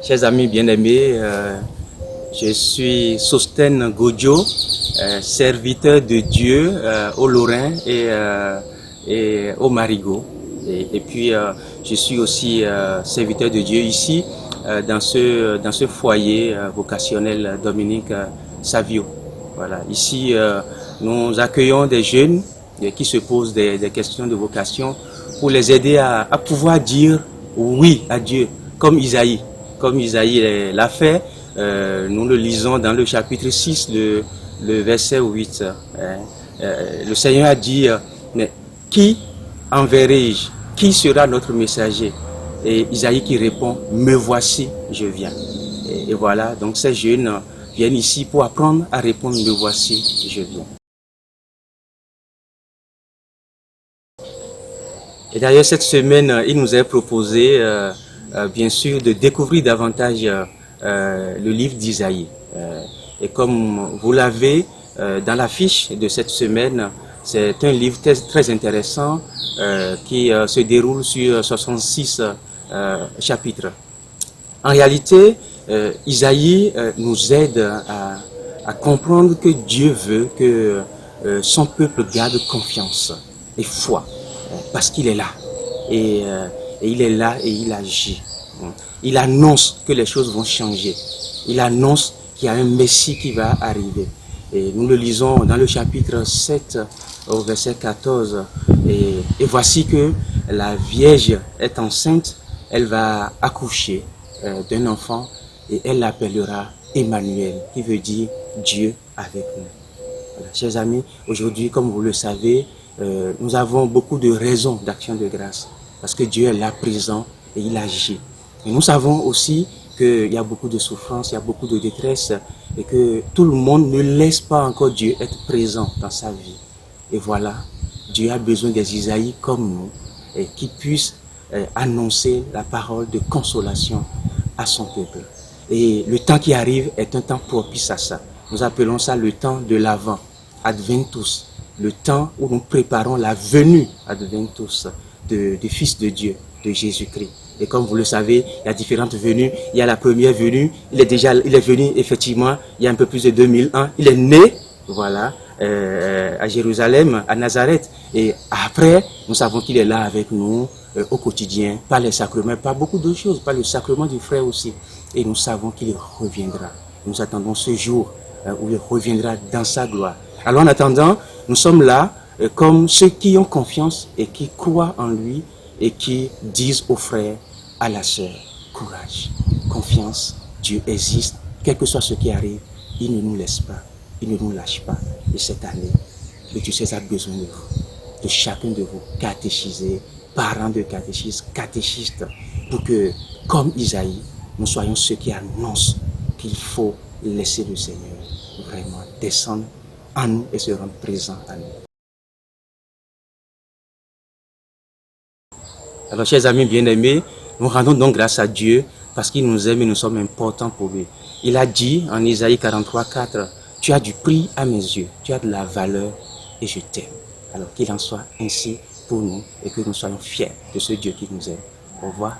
Chers amis bien-aimés, je suis Sosten Godjo, serviteur de Dieu au Lorrain et au Marigot. Et puis, je suis aussi serviteur de Dieu ici, dans ce foyer vocationnel Dominique Savio. Voilà. Ici, nous accueillons des jeunes qui se posent des questions de vocation pour les aider à pouvoir dire oui à Dieu, comme Isaïe. Comme Isaïe l'a fait, nous le lisons dans le chapitre 6, le verset 8. Le Seigneur a dit, mais qui enverrai-je? Qui sera notre messager? Et Isaïe qui répond, me voici, je viens. Et voilà, donc ces jeunes viennent ici pour apprendre à répondre, me voici, je viens. Et d'ailleurs, cette semaine, il nous est proposé, bien sûr, de découvrir davantage le livre d'Isaïe. Et comme vous l'avez dans la fiche de cette semaine, c'est un livre très intéressant qui se déroule sur 66 chapitres. En réalité, Isaïe nous aide à comprendre que Dieu veut que son peuple garde confiance et foi, parce qu'il est là. Et il est là et il agit. Il annonce que les choses vont changer. Il annonce qu'il y a un Messie qui va arriver. Et nous le lisons dans le chapitre 7 au verset 14. Et voici que la Vierge est enceinte, elle va accoucher d'un enfant et elle l'appellera Emmanuel, qui veut dire Dieu avec nous. Voilà, chers amis, aujourd'hui, comme vous le savez, nous avons beaucoup de raisons d'action de grâce parce que Dieu est là présent et il agit. Et nous savons aussi qu'il y a beaucoup de souffrance, il y a beaucoup de détresse et que tout le monde ne laisse pas encore Dieu être présent dans sa vie. Et voilà, Dieu a besoin des Isaïe comme nous et qui puissent annoncer la parole de consolation à son peuple. Et le temps qui arrive est un temps propice à ça. Nous appelons ça le temps de l'Avent, Adventus, le temps où nous préparons la venue Adventus du Fils de Dieu, de Jésus-Christ. Et comme vous le savez, il y a différentes venues. Il y a la première venue, il est venu effectivement il y a un peu plus de 2000 ans. Il est né, voilà, à Jérusalem, à Nazareth. Et après, nous savons qu'il est là avec nous au quotidien, par les sacrements, par beaucoup d'autres choses, par le sacrement du frère aussi. Et nous savons qu'il reviendra. Nous attendons ce jour où il reviendra dans sa gloire. Alors en attendant, nous sommes là comme ceux qui ont confiance et qui croient en lui et qui disent aux frères, à la sœur, courage, confiance, Dieu existe, quel que soit ce qui arrive, il ne nous laisse pas, il ne nous lâche pas. Et cette année, le Dieu a besoin de vous, de chacun de vous, catéchisés, parents de catéchistes, catéchistes, pour que, comme Isaïe, nous soyons ceux qui annoncent qu'il faut laisser le Seigneur vraiment descendre en nous et se rendre présent à nous. Alors, chers amis bien-aimés, nous rendons donc grâce à Dieu parce qu'il nous aime et nous sommes importants pour lui. Il a dit en Isaïe 43, 4, « Tu as du prix à mes yeux, tu as de la valeur et je t'aime. » Alors qu'il en soit ainsi pour nous et que nous soyons fiers de ce Dieu qui nous aime. Au revoir.